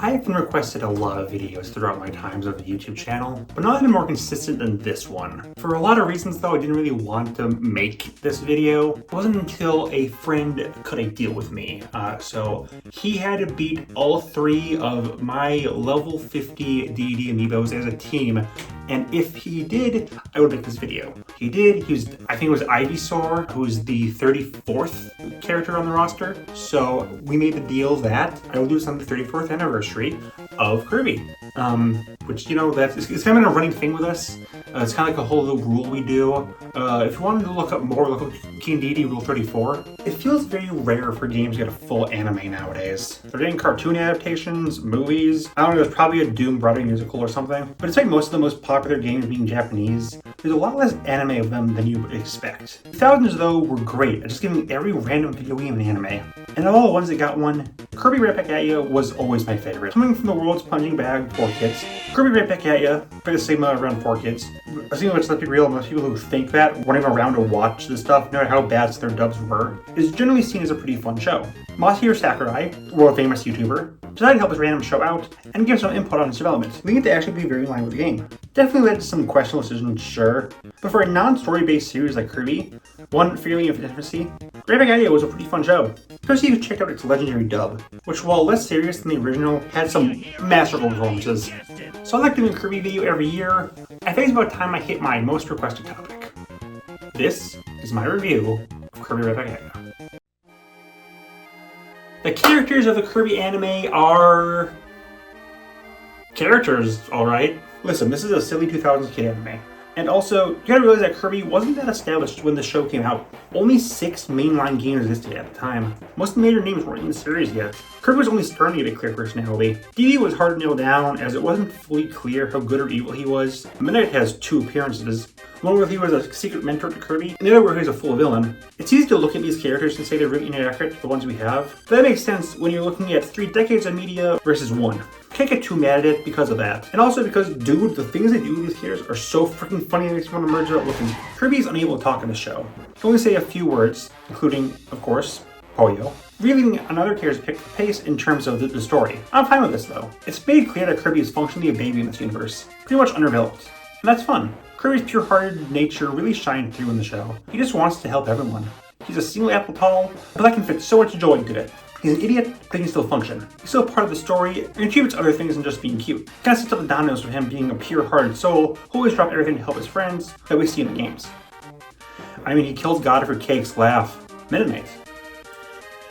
I've been requested a lot of videos throughout my times of the YouTube channel, but none have been more consistent than this one. For a lot of reasons though, I didn't really want to make this video. It wasn't until a friend cut a deal with me. So he had to beat all 3 of my level 50 D&D amiibos as a team, and if he did, I would make this video. He did. I think it was Ivysaur, who's the 34th character on the roster. So we made the deal that I will do this on the 34th anniversary of Kirby. Which, you know, it's kind of been a running thing with us. It's kind of like a whole little rule we do. If you wanted to look up more, look up King D&D Rule 34. It feels very rare for games to get a full anime nowadays. They're getting cartoon adaptations, movies. I don't know, there's probably a Doom Broadway musical or something. But despite most of the most popular games being Japanese, there's a lot less anime of them than you would expect. The 2000s, though, were great at just giving every random video game an anime. And of all the ones that got one, Kirby Right Back At Ya was always my favorite. Coming from the world's punching bag for kids, Kirby Right Back At Ya, for the stigma around 4 kids. I think let's be real, most people who think that, running around to watch this stuff, no matter how bad their dubs were, is generally seen as a pretty fun show. Masahiro Sakurai, world famous YouTuber, decided to help his random show out and give some input on its development, leading it to actually be very in line with the game. Definitely led to some questionable decisions, sure, but for a non-story based series like Kirby, one fairly in its infancy, Right Back At Ya was a pretty fun show, especially if you check out its legendary dub, which while less serious than the original, had some masterful performances. So I like doing a Kirby video every year. I think it's about time I hit my most requested topic. This is my review of Kirby Right Back At Ya. The characters of the Kirby anime are characters, alright. Listen, this is a silly 2000s kid anime. And also, you gotta realize that Kirby wasn't that established when the show came out. Only 6 mainline games existed at the time. Most of the major names weren't in the series yet. Kirby was only starting to get a clear personality. DD was hard to nail down as it wasn't fully clear how good or evil he was. Midnight has 2 appearances. One where he was a secret mentor to Kirby, and the other where he's a full villain. It's easy to look at these characters and say they're really inaccurate to the ones we have, but that makes sense when you're looking at 3 decades of media versus 1. Can't get too mad at it because of that. And also because, dude, the things they do with these characters are so freaking funny that makes you want to merge it up looking. Kirby's unable to talk in the show. He can only say a few words, including, of course, Poyo. Really, another character's pick the pace in terms of the story. I'm fine with this though. It's made clear that Kirby is functionally a baby in this universe. Pretty much underdeveloped. And that's fun. Kirby's pure-hearted nature really shined through in the show. He just wants to help everyone. He's a single apple tall, but that can fit so much joy into it. He's an idiot, but he can still function. He's still part of the story, and contributes other things than just being cute. Kind of sets up the dominoes for him being a pure-hearted soul who always dropped everything to help his friends that we see in the games. I mean, he kills God for Cake's laugh. Mennonite.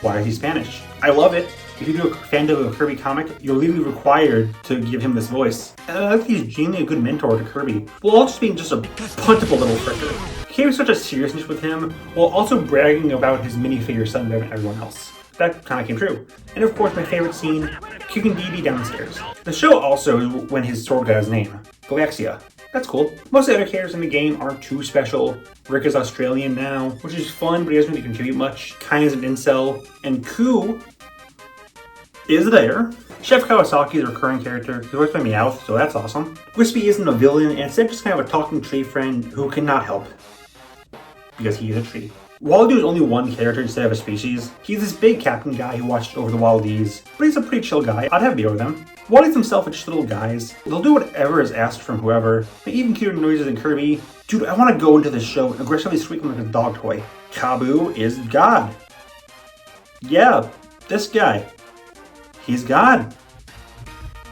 Why is he Spanish? I love it. If you do a fandom of a Kirby comic, you're legally required to give him this voice. And I think he's genuinely a good mentor to Kirby, while also being just a puntable little fricker. He carries such a seriousness with him, while also bragging about his minifigure son better than everyone else. That kind of came true. And of course, my favorite scene, kicking DD downstairs. The show also is when his sword got his name, Galaxia. That's cool. Most of the other characters in the game aren't too special. Rick is Australian now, which is fun, but he doesn't really contribute much. Kai is an incel, and Ku is there. Chef Kawasaki is a recurring character. He's voiced by Meowth, so that's awesome. Wispy isn't a villain, and instead just kind of a talking tree friend who cannot help. Because he is a tree. Wallaby is only one character instead of a species. He's this big captain guy who watched over the Wallabies, but he's a pretty chill guy. I'd have beer with him. Wallies themselves are just little guys. They'll do whatever is asked from whoever. Make even cuter noises than Kirby. Dude, I want to go into this show and aggressively squeaking like a dog toy. Kabu is God. Yeah, this guy. He's God.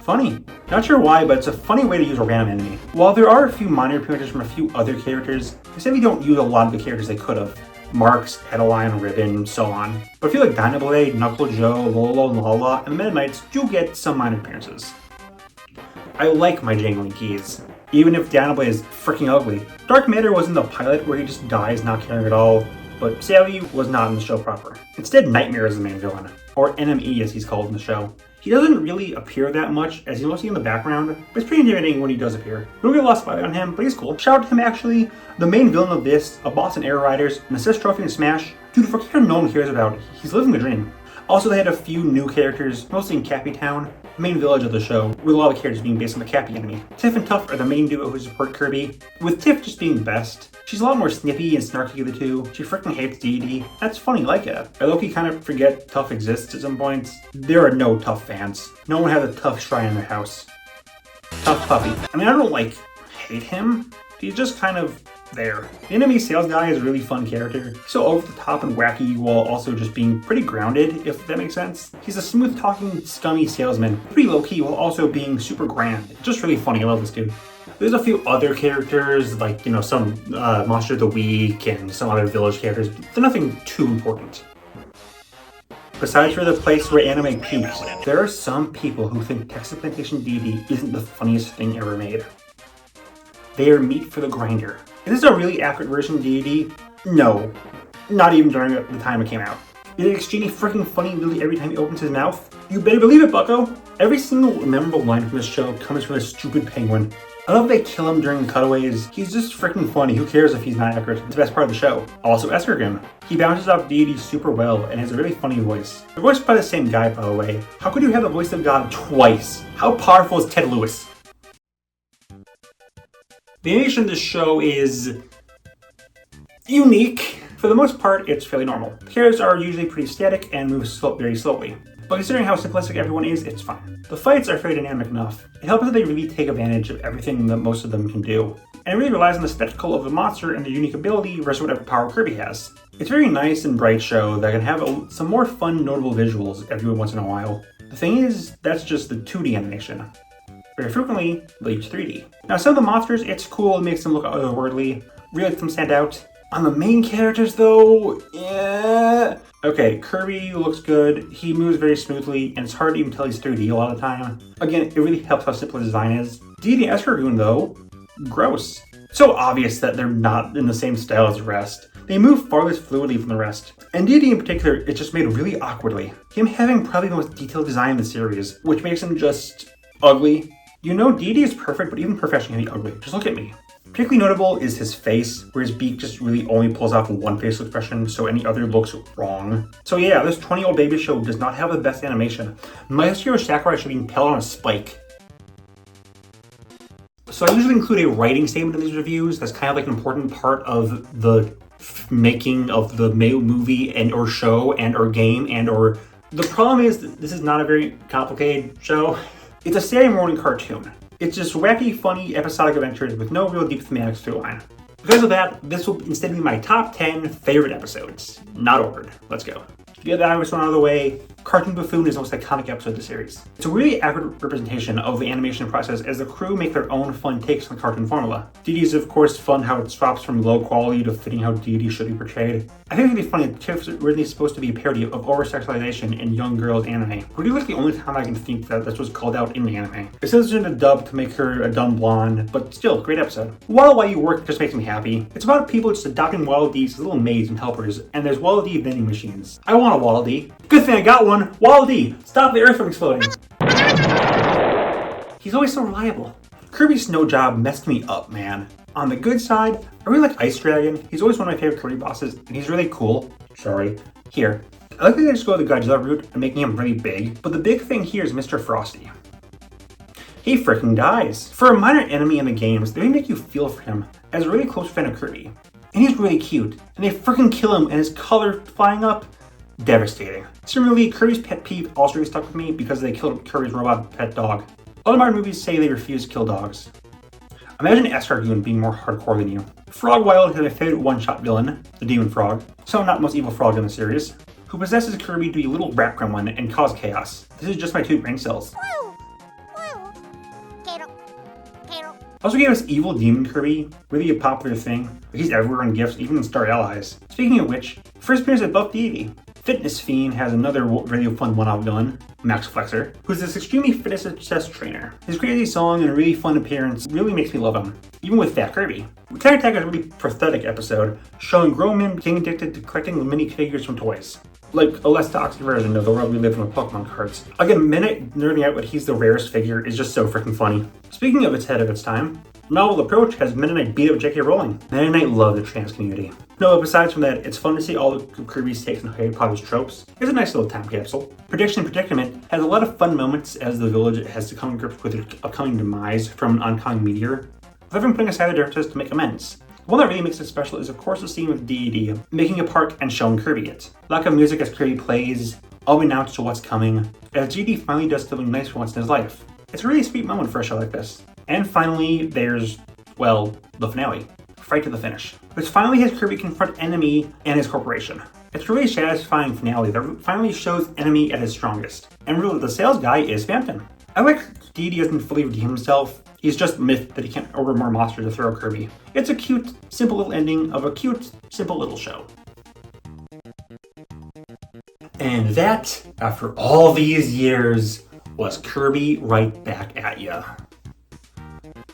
Funny. Not sure why, but it's a funny way to use a random enemy. While there are a few minor appearances from a few other characters, they say we don't use a lot of the characters they could have. Marks, Adeline, Ribbon, so on. But I feel like Dynablade, Knuckle Joe, Lolo, and Lala, and the Meta Knights do get some minor appearances. I like my jangling keys, even if Dynablade is freaking ugly. Dark Matter was in the pilot where he just dies not caring at all, but Savvy was not in the show proper. Instead, Nightmare is the main villain, or NME as he's called in the show. He doesn't really appear that much, as he's mostly in the background, but it's pretty intimidating when he does appear. We don't get a lot of spotlight on him, but he's cool. Shout out to him actually, the main villain of this, a boss in Air Riders, an assist trophy in Smash. Dude, for a character no one cares about, he's living the dream. Also, they had a few new characters, mostly in Cappy Town. the main village of the show, with a lot of the characters being based on the Cappy enemy. Tiff and Tuff are the main duo who support Kirby, with Tiff just being best. She's a lot more snippy and snarky of the two. She freaking hates Dee. That's funny like it. I low-key kind of forget Tuff exists at some points. There are no Tuff fans. No one has a Tuff shrine in their house. Tuff Puffy. I mean, I don't like hate him. He's just kind of there. The enemy sales guy is a really fun character. So over the top and wacky while also just being pretty grounded, if that makes sense. He's a smooth talking, scummy salesman. Pretty low key while also being super grand. Just really funny. I love this dude. There's a few other characters, like, you know, some Monster of the Week and some other village characters. They're nothing too important. Besides for the place where anime peaks, there are some people who think Texas Plantation DD isn't the funniest thing ever made. They are meat for the grinder. Is this a really accurate version of DD? No. Not even during the time it came out. Is it extremely freaking funny literally every time he opens his mouth? You better believe it, bucko! Every single memorable line from this show comes from this stupid penguin. I love they kill him during the cutaways. He's just freaking funny. Who cares if he's not accurate? It's the best part of the show. Also, Escargoon. He bounces off deity super well and has a really funny voice. They're voiced by the same guy, by the way. How could you have the voice of God twice? How powerful is Ted Lewis? The animation of this show is unique. For the most part, it's fairly normal. The characters are usually pretty static and move very slowly. But considering how simplistic everyone is, it's fine. The fights are fairly dynamic enough. It helps that they really take advantage of everything that most of them can do. And it really relies on the spectacle of the monster and the unique ability versus whatever power Kirby has. It's a very nice and bright show that can have some more fun, notable visuals every once in a while. The thing is, that's just the 2D animation. Very frequently, they'll use 3D. Now, some of the monsters, it's cool, it makes them look otherworldly, really lets them stand out. On the main characters, though, yeah. Okay, Kirby looks good, he moves very smoothly, and it's hard to even tell he's 3D a lot of the time. Again, it really helps how simple the design is. Dee and Escargoon, though, gross. So obvious that they're not in the same style as the rest. They move far less fluidly from the rest. And Dee in particular, it's just made really awkwardly. Him having probably the most detailed design in the series, which makes him just ugly. You know, Dee is perfect, but even perfection can be ugly. Just look at me. Particularly notable is his face, where his beak just really only pulls off one facial expression, so any other looks wrong. So yeah, this 20-year-old baby show does not have the best animation. Maestro Sakurai should be impaled on a spike. So I usually include a writing statement in these reviews. That's kind of like an important part of the making of the movie and or show and or game and or... The problem is that this is not a very complicated show. It's a Saturday morning cartoon. It's just wacky, funny, episodic adventures with no real deep thematic storyline. Because of that, this will instead be my top 10 favorite episodes. Not ordered. Let's go. To get that obvious one out of the way, Cartoon Buffoon is the most iconic episode of the series. It's a really accurate representation of the animation process as the crew make their own fun takes on the cartoon formula. Dee is of course fun how it swaps from low quality to fitting how Dee should be portrayed. I think it's really funny that Tiff's really supposed to be a parody of over-sexualization in young girls anime. Really like the only time I can think that this was called out in the anime. It says in a dub to make her a dumb blonde, but still, great episode. While You Work just makes me happy. It's about people just adopting Waddle Dees as little maids and helpers, and there's Waddle Dee vending machines. I want a Waddle Dee. Good thing I got one. Waddle Dee, stop the earth from exploding. He's always so reliable. Kirby's snow job messed me up, man. On the good side, I really like Ice Dragon. He's always one of my favorite Kirby bosses, and he's really cool. Sorry. Here. I like that they just go the Godzilla route and making him really big, but the big thing here is Mr. Frosty. He freaking dies. For a minor enemy in the games, they make you feel for him as a really close friend of Kirby. And he's really cute, and they freaking kill him and his color flying up. Devastating. Similarly, Kirby's pet peeve also really stuck with me because they killed Kirby's robot pet dog. Other modern movies say they refuse to kill dogs. Imagine Escargoon being more hardcore than you. Frog Wild has my favorite one-shot villain, the Demon Frog, so not most evil frog in the series, who possesses Kirby to be a little rat gremlin and cause chaos. This is just my 2 brain cells. Also gave us Evil Demon Kirby, really a popular thing. He's everywhere in gifts, even in Star Allies. Speaking of which, first appearance at Buff Deity. Fitness Fiend has another really fun one-off villain, Max Flexor, who's this extremely fitness-obsessed trainer. His crazy song and really fun appearance really makes me love him, even with Fat Kirby. Attack Attack is a really pathetic episode, showing grown men getting addicted to collecting minifigures from toys. Like a less toxic version of the world we live in with Pokemon cards. Again, Minute nerding out that he's the rarest figure is just so freaking funny. Speaking of its head of its time, Novel approach has Meta Knight beat up J.K. Rowling. Meta Knight loved the trans community. No, besides from that, it's fun to see all of Kirby's takes on Harry Potter's tropes. It's a nice little time capsule. Prediction and Predicament has a lot of fun moments as the village has to come to grips with its upcoming demise from an oncoming meteor, with everyone putting aside their differences to make amends. The one that really makes it special is of course the scene with D.D. making a park and showing Kirby it. Lack of music as Kirby plays, unbeknownst to what's coming, as D.D. finally does something nice for once in his life. It's a really sweet moment for a show like this. And finally, there's, well, the finale. Fight to the finish, which finally has Kirby confront Enemy and his corporation. It's a really satisfying finale that finally shows Enemy at his strongest. And really, the sales guy is Phantom. I like D.D. doesn't fully redeem himself. He's just myth that he can't order more monsters to throw Kirby. It's a cute, simple little ending of a cute, simple little show. And that, after all these years, was Kirby Right Back at Ya.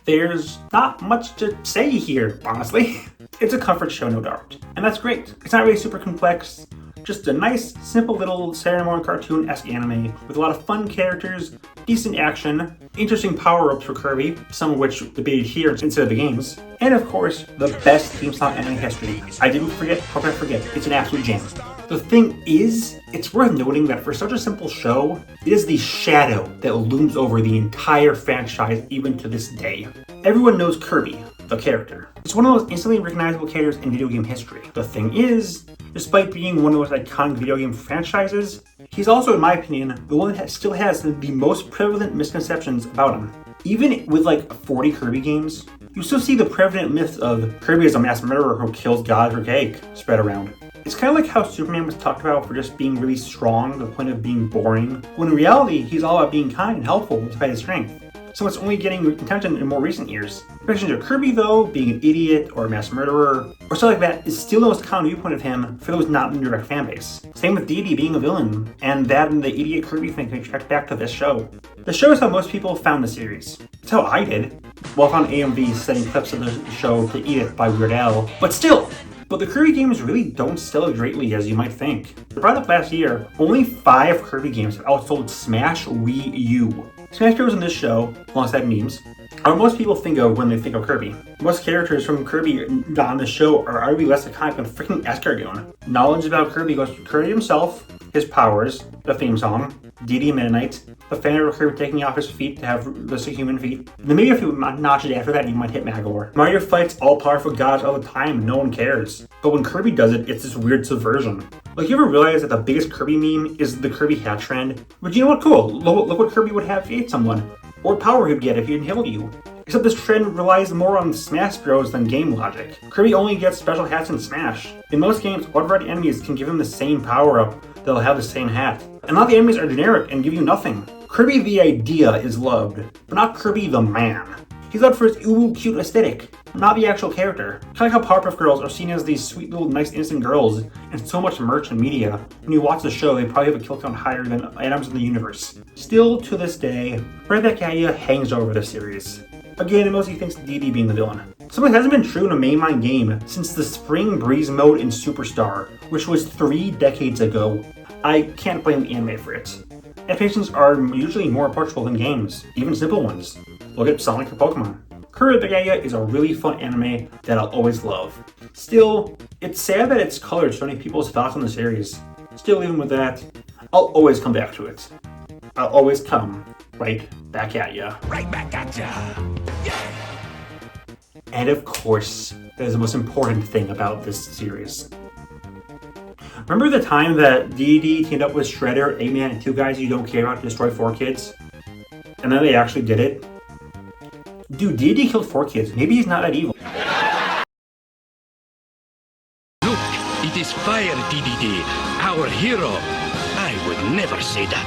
There's not much to say here, honestly. It's a comfort show, no doubt. And that's great. It's not really super complex. Just a nice, simple little Saturday morning cartoon-esque anime with a lot of fun characters, decent action, interesting power-ups for Kirby, some of which debated here instead of the games, and of course, the best theme song in anime history. I didn't forget, how could I forget? It's an absolute jam. The thing is, it's worth noting that for such a simple show, it is the shadow that looms over the entire franchise even to this day. Everyone knows Kirby, the character. It's one of the most instantly recognizable characters in video game history. The thing is, despite being one of the most iconic video game franchises, he's also, in my opinion, the one that still has the most prevalent misconceptions about him. Even with like 40 Kirby games, you still see the prevalent myth of Kirby as a mass murderer who kills gods for cake spread around. It's kind of like how Superman was talked about for just being really strong to the point of being boring, when in reality, he's all about being kind and helpful despite his strength. So it's only getting attention in more recent years. Especially to Kirby though, being an idiot or a mass murderer, or something like that, is still the most common viewpoint of him for those not in the direct fanbase. Same with Dee Dee being a villain, and that and the idiot Kirby thing can track back to this show. The show is how most people found the series. It's how I did. Well, I found AMV setting clips of the show to Eat It by Weird Al, but still! But the Kirby games really don't sell as greatly as you might think. Throughout the past year, only 5 Kirby games have outsold Smash Wii U. Smash Bros. In this show, alongside memes, are what most people think of when they think of Kirby. Most characters from Kirby on the show are arguably less iconic than freaking Escargot. Knowledge about Kirby goes to Kirby himself, his powers, the theme song, Dee Dee Meta Knight, the fan of Kirby taking off his feet to have realistic human feet. Then maybe a few notches after that you might hit Magor. Mario fights all-powerful gods all the time and no one cares. But when Kirby does it, it's this weird subversion. Like, you ever realize that the biggest Kirby meme is the Kirby hat trend? But you know what, cool, look what Kirby would have if he ate someone. Or power he'd get if he inhaled you. Except this trend relies more on Smash Bros. Than game logic. Kirby only gets special hats in Smash. In most games, automatic enemies can give him the same power-up, they'll have the same hat. And all the enemies are generic and give you nothing. Kirby the idea is loved, but not Kirby the man. He's loved for his ooh cute aesthetic, not the actual character. Kind of like how Powerpuff Girls are seen as these sweet little nice innocent girls, and so much merch and media. When you watch the show, they probably have a kill count higher than items in the universe. Still, to this day, Right Back at Ya hangs over the series. Again, it mostly thanks to Dee Dee being the villain. Something that hasn't been true in a mainline game since the Spring Breeze mode in Superstar, which was 3 decades ago. I can't blame the anime for it. Adaptations are usually more approachable than games, even simple ones. Look at Sonic or Pokemon. Kirby Right Back at Ya is a really fun anime that I'll always love. Still, it's sad that it's colored so many people's thoughts on the series. Still, even with that, I'll always come back to it. I'll always come right back at ya. Right back at ya! Yeah! And of course, that is the most important thing about this series. Remember the time that Dee Dee teamed up with Shredder, Eggman, and 2 guys you don't care about to destroy 4 kids? And then they actually did it? Dude, Dee Dee killed 4 kids. Maybe he's not that evil. Look, it is Fire DDD, our hero. I would never say that.